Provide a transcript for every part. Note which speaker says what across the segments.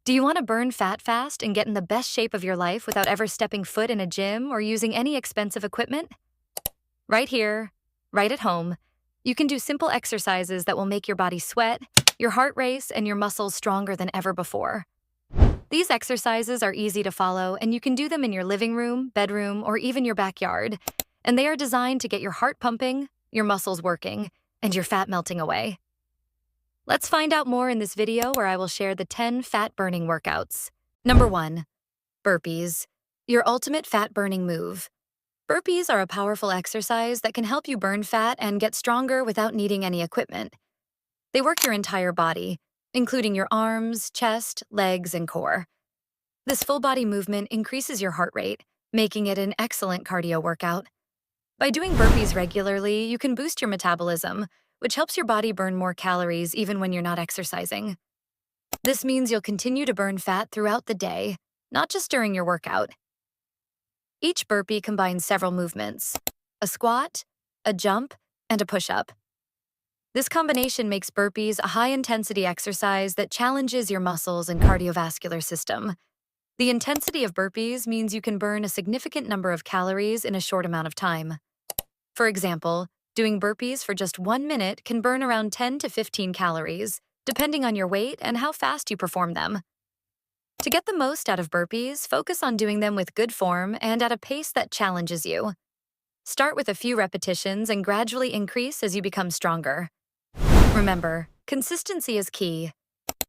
Speaker 1: Do you want to burn fat fast and get in the best shape of your life without ever stepping foot in a gym or using any expensive equipment? Right here, right at home, you can do simple exercises that will make your body sweat, your heart race, and your muscles stronger than ever before. These exercises are easy to follow, and you can do them in your living room, bedroom, or even your backyard. And they are designed to get your heart pumping, your muscles working, and your fat melting away. Let's find out more in this video where I will share the 10 fat-burning workouts. Number 1. Burpees, your ultimate fat-burning move. Burpees are a powerful exercise that can help you burn fat and get stronger without needing any equipment. They work your entire body, including your arms, chest, legs, and core. This full-body movement increases your heart rate, making it an excellent cardio workout. By doing burpees regularly, you can boost your metabolism, which helps your body burn more calories even when you're not exercising. This means you'll continue to burn fat throughout the day, not just during your workout. Each burpee combines several movements: a squat, a jump, and a push-up. This combination makes burpees a high-intensity exercise that challenges your muscles and cardiovascular system. The intensity of burpees means you can burn a significant number of calories in a short amount of time. For example, doing burpees for just 1 minute can burn around 10 to 15 calories, depending on your weight and how fast you perform them. To get the most out of burpees, focus on doing them with good form and at a pace that challenges you. Start with a few repetitions and gradually increase as you become stronger. Remember, consistency is key.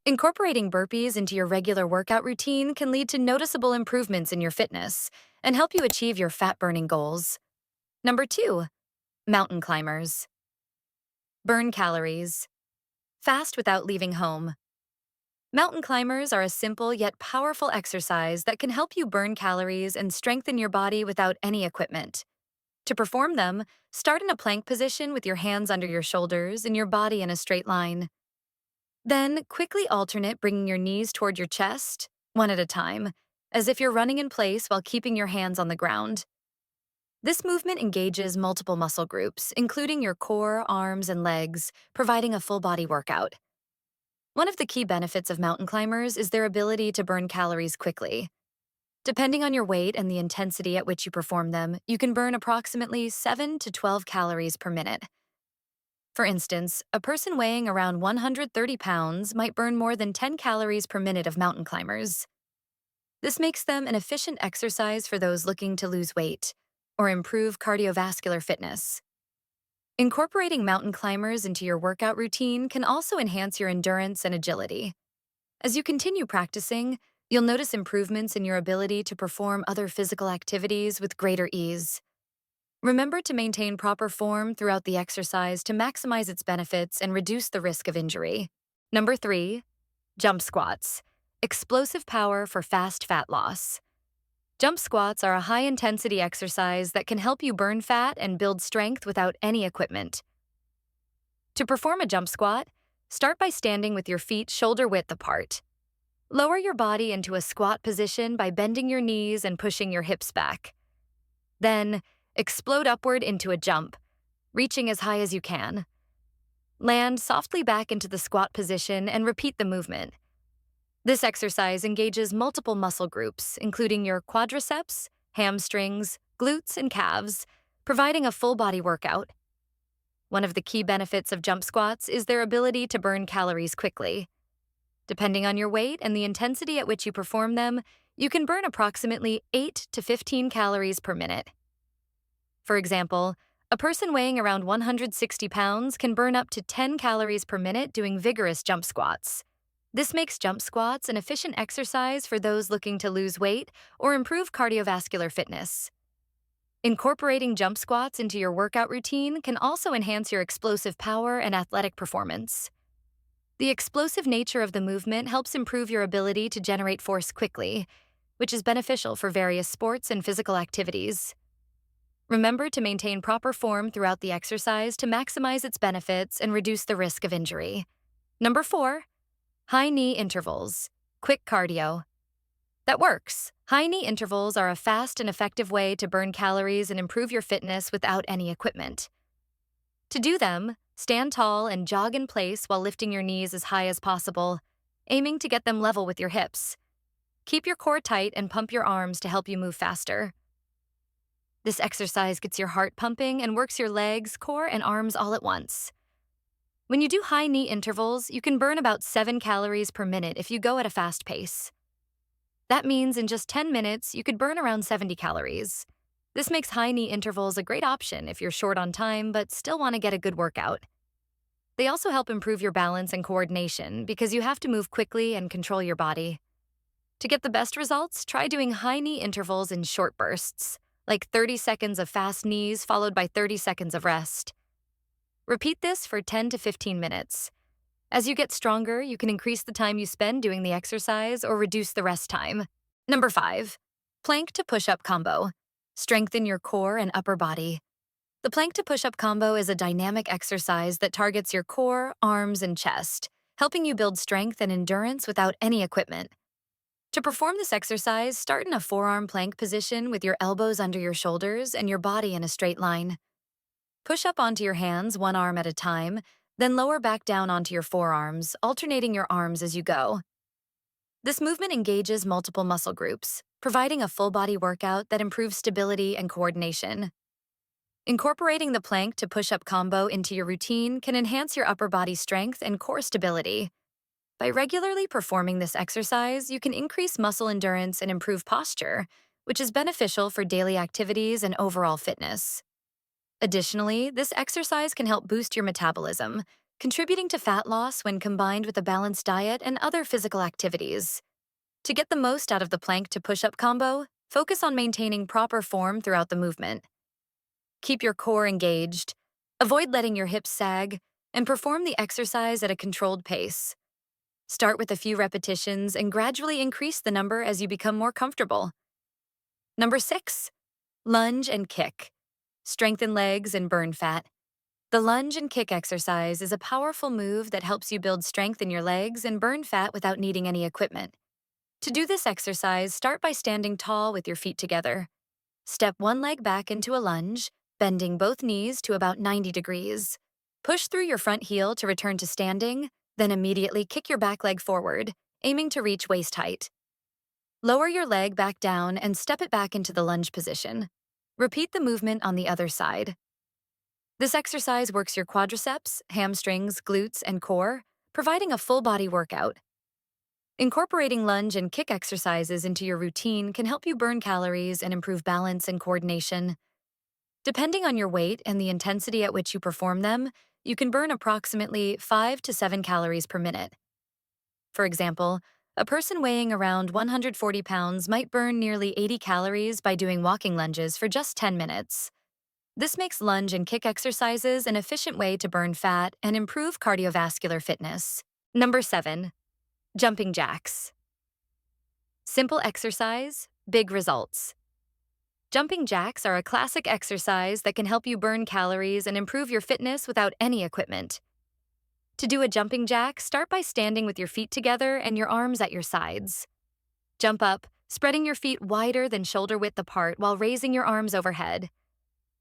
Speaker 1: Incorporating burpees into your regular workout routine can lead to noticeable improvements in your fitness and help you achieve your fat-burning goals. Number 2. Mountain climbers. Burn calories. Fast without leaving home. Mountain climbers are a simple yet powerful exercise that can help you burn calories and strengthen your body without any equipment. To perform them, start in a plank position with your hands under your shoulders and your body in a straight line. Then, quickly alternate bringing your knees toward your chest, one at a time, as if you're running in place while keeping your hands on the ground. This movement engages multiple muscle groups, including your core, arms, and legs, providing a full-body workout. One of the key benefits of mountain climbers is their ability to burn calories quickly. Depending on your weight and the intensity at which you perform them, you can burn approximately 7 to 12 calories per minute. For instance, a person weighing around 130 pounds might burn more than 10 calories per minute of mountain climbers. This makes them an efficient exercise for those looking to lose weight or improve cardiovascular fitness. Incorporating mountain climbers into your workout routine can also enhance your endurance and agility. As you continue practicing, you'll notice improvements in your ability to perform other physical activities with greater ease. Remember to maintain proper form throughout the exercise to maximize its benefits and reduce the risk of injury. Number 3. Jump squats. Explosive power for fast fat loss. Jump squats are a high-intensity exercise that can help you burn fat and build strength without any equipment. To perform a jump squat, start by standing with your feet shoulder-width apart. Lower your body into a squat position by bending your knees and pushing your hips back. Then, explode upward into a jump, reaching as high as you can. Land softly back into the squat position and repeat the movement. This exercise engages multiple muscle groups, including your quadriceps, hamstrings, glutes, and calves, providing a full-body workout. One of the key benefits of jump squats is their ability to burn calories quickly. Depending on your weight and the intensity at which you perform them, you can burn approximately 8 to 15 calories per minute. For example, a person weighing around 160 pounds can burn up to 10 calories per minute doing vigorous jump squats. This makes jump squats an efficient exercise for those looking to lose weight or improve cardiovascular fitness. Incorporating jump squats into your workout routine can also enhance your explosive power and athletic performance. The explosive nature of the movement helps improve your ability to generate force quickly, which is beneficial for various sports and physical activities. Remember to maintain proper form throughout the exercise to maximize its benefits and reduce the risk of injury. Number 4. High knee intervals. Quick cardio. That works. High knee intervals are a fast and effective way to burn calories and improve your fitness without any equipment. To do them, stand tall and jog in place while lifting your knees as high as possible. aiming to get them level with your hips. Keep your core tight and pump your arms to help you move faster. This exercise gets your heart pumping and works your legs, core, and arms all at once. When you do high knee intervals, you can burn about 7 calories per minute if you go at a fast pace. That means in just 10 minutes, you could burn around 70 calories. This makes high knee intervals a great option if you're short on time but still want to get a good workout. They also help improve your balance and coordination because you have to move quickly and control your body. To get the best results, try doing high knee intervals in short bursts, like 30 seconds of fast knees followed by 30 seconds of rest. Repeat this for 10 to 15 minutes. As you get stronger, you can increase the time you spend doing the exercise or reduce the rest time. Number 5, plank to push-up combo. Strengthen your core and upper body. The plank to push-up combo is a dynamic exercise that targets your core, arms, and chest, helping you build strength and endurance without any equipment. To perform this exercise, start in a forearm plank position with your elbows under your shoulders and your body in a straight line. Push up onto your hands, one arm at a time, then lower back down onto your forearms, alternating your arms as you go. This movement engages multiple muscle groups, providing a full-body workout that improves stability and coordination. Incorporating the plank to push-up combo into your routine can enhance your upper body strength and core stability. By regularly performing this exercise, you can increase muscle endurance and improve posture, which is beneficial for daily activities and overall fitness. Additionally, this exercise can help boost your metabolism, contributing to fat loss when combined with a balanced diet and other physical activities. To get the most out of the plank to push-up combo, focus on maintaining proper form throughout the movement. Keep your core engaged, avoid letting your hips sag, and perform the exercise at a controlled pace. Start with a few repetitions and gradually increase the number as you become more comfortable. Number 6, lunge and kick. Strengthen legs and burn fat. The lunge and kick exercise is a powerful move that helps you build strength in your legs and burn fat without needing any equipment. To do this exercise, start by standing tall with your feet together. Step one leg back into a lunge, bending both knees to about 90 degrees. Push through your front heel to return to standing, then immediately kick your back leg forward, aiming to reach waist height. Lower your leg back down and step it back into the lunge position. Repeat the movement on the other side. This exercise works your quadriceps, hamstrings, glutes, and core, providing a full-body workout. Incorporating lunge and kick exercises into your routine can help you burn calories and improve balance and coordination. Depending on your weight and the intensity at which you perform them, you can burn approximately 5 to 7 calories per minute. For example, a person weighing around 140 pounds might burn nearly 80 calories by doing walking lunges for just 10 minutes. This makes lunge and kick exercises an efficient way to burn fat and improve cardiovascular fitness. Number 7, jumping jacks. Simple exercise, big results. Jumping jacks are a classic exercise that can help you burn calories and improve your fitness without any equipment. To do a jumping jack, start by standing with your feet together and your arms at your sides. Jump up, spreading your feet wider than shoulder width apart while raising your arms overhead.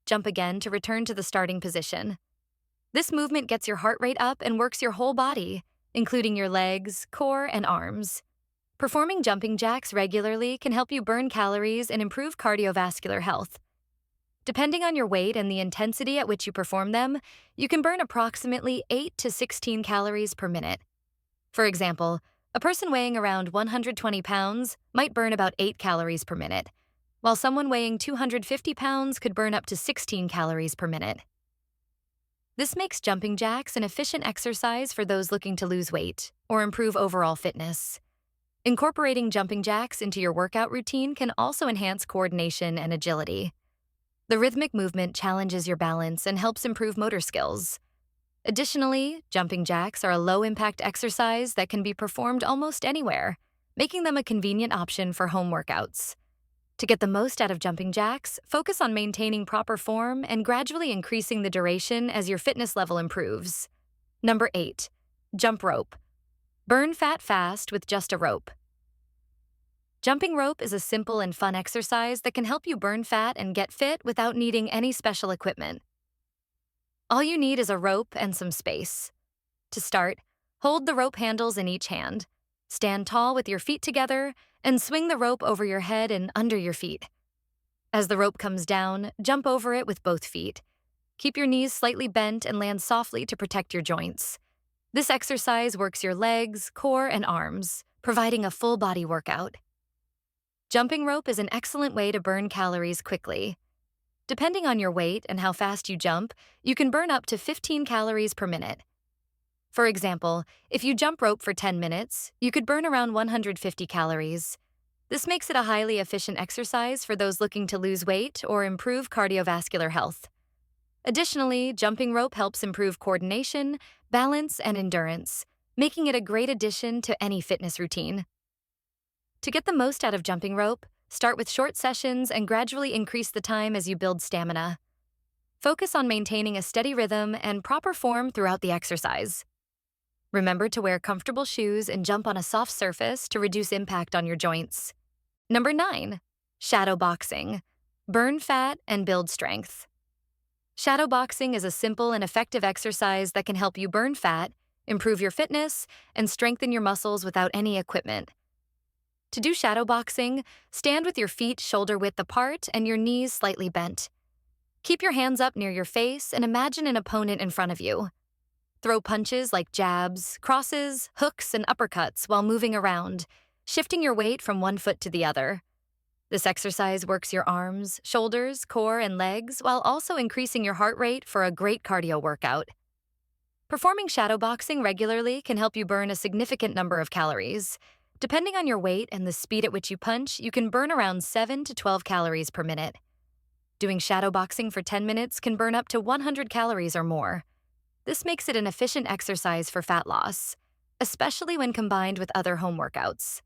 Speaker 1: Jump again to return to the starting position. This movement gets your heart rate up and works your whole body, including your legs, core, and arms. Performing jumping jacks regularly can help you burn calories and improve cardiovascular health. Depending on your weight and the intensity at which you perform them, you can burn approximately 8 to 16 calories per minute. For example, a person weighing around 120 pounds might burn about 8 calories per minute, while someone weighing 250 pounds could burn up to 16 calories per minute. This makes jumping jacks an efficient exercise for those looking to lose weight or improve overall fitness. Incorporating jumping jacks into your workout routine can also enhance coordination and agility. The rhythmic movement challenges your balance and helps improve motor skills. Additionally, jumping jacks are a low-impact exercise that can be performed almost anywhere, making them a convenient option for home workouts. To get the most out of jumping jacks, focus on maintaining proper form and gradually increasing the duration as your fitness level improves. Number 8, jump rope. Burn fat fast with just a rope. Jumping rope is a simple and fun exercise that can help you burn fat and get fit without needing any special equipment. All you need is a rope and some space. To start, hold the rope handles in each hand. Stand tall with your feet together and swing the rope over your head and under your feet. As the rope comes down, jump over it with both feet. Keep your knees slightly bent and land softly to protect your joints. This exercise works your legs, core, and arms, providing a full body workout. Jumping rope is an excellent way to burn calories quickly. Depending on your weight and how fast you jump, you can burn up to 15 calories per minute. For example, if you jump rope for 10 minutes, you could burn around 150 calories. This makes it a highly efficient exercise for those looking to lose weight or improve cardiovascular health. Additionally, jumping rope helps improve coordination, balance, and endurance, making it a great addition to any fitness routine. To get the most out of jumping rope, start with short sessions and gradually increase the time as you build stamina. Focus on maintaining a steady rhythm and proper form throughout the exercise. Remember to wear comfortable shoes and jump on a soft surface to reduce impact on your joints. Number 9, shadow boxing. Burn fat and build strength. Shadow boxing is a simple and effective exercise that can help you burn fat, improve your fitness, and strengthen your muscles without any equipment. To do shadow boxing, stand with your feet shoulder-width apart and your knees slightly bent. Keep your hands up near your face and imagine an opponent in front of you. Throw punches like jabs, crosses, hooks, and uppercuts while moving around, shifting your weight from one foot to the other. This exercise works your arms, shoulders, core, and legs while also increasing your heart rate for a great cardio workout. Performing shadow boxing regularly can help you burn a significant number of calories. Depending on your weight and the speed at which you punch, you can burn around 7 to 12 calories per minute. Doing shadow boxing for 10 minutes can burn up to 100 calories or more. This makes it an efficient exercise for fat loss, especially when combined with other home workouts.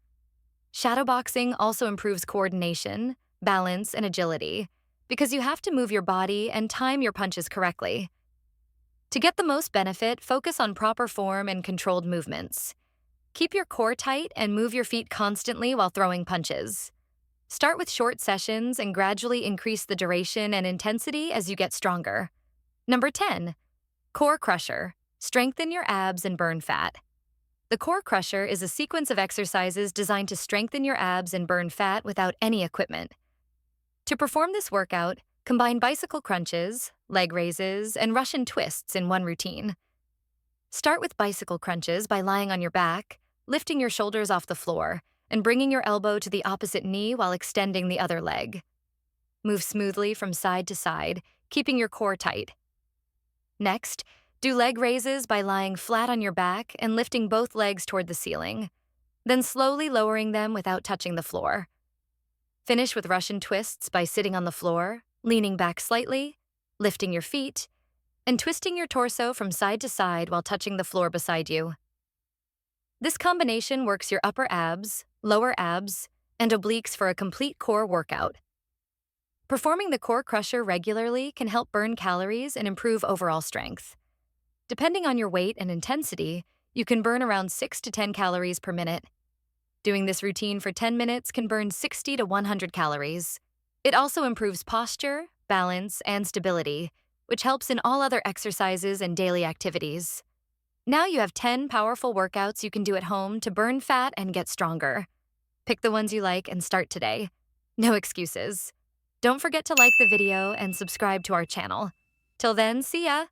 Speaker 1: Shadow boxing also improves coordination, balance, and agility because you have to move your body and time your punches correctly. To get the most benefit, focus on proper form and controlled movements. Keep your core tight and move your feet constantly while throwing punches. Start with short sessions and gradually increase the duration and intensity as you get stronger. Number 10, core crusher. Strengthen your abs and burn fat. The core crusher is a sequence of exercises designed to strengthen your abs and burn fat without any equipment. To perform this workout, combine bicycle crunches, leg raises, and Russian twists in one routine. Start with bicycle crunches by lying on your back, lifting your shoulders off the floor, and bringing your elbow to the opposite knee while extending the other leg. Move smoothly from side to side, keeping your core tight. Next, do leg raises by lying flat on your back and lifting both legs toward the ceiling, then slowly lowering them without touching the floor. Finish with Russian twists by sitting on the floor, leaning back slightly, lifting your feet, and twisting your torso from side to side while touching the floor beside you. This combination works your upper abs, lower abs, and obliques for a complete core workout. Performing the core crusher regularly can help burn calories and improve overall strength. Depending on your weight and intensity, you can burn around 6 to 10 calories per minute. Doing this routine for 10 minutes can burn 60 to 100 calories. It also improves posture, balance, and stability, which helps in all other exercises and daily activities. Now you have 10 powerful workouts you can do at home to burn fat and get stronger. Pick the ones you like and start today. No excuses. Don't forget to like the video and subscribe to our channel. Till then, see ya!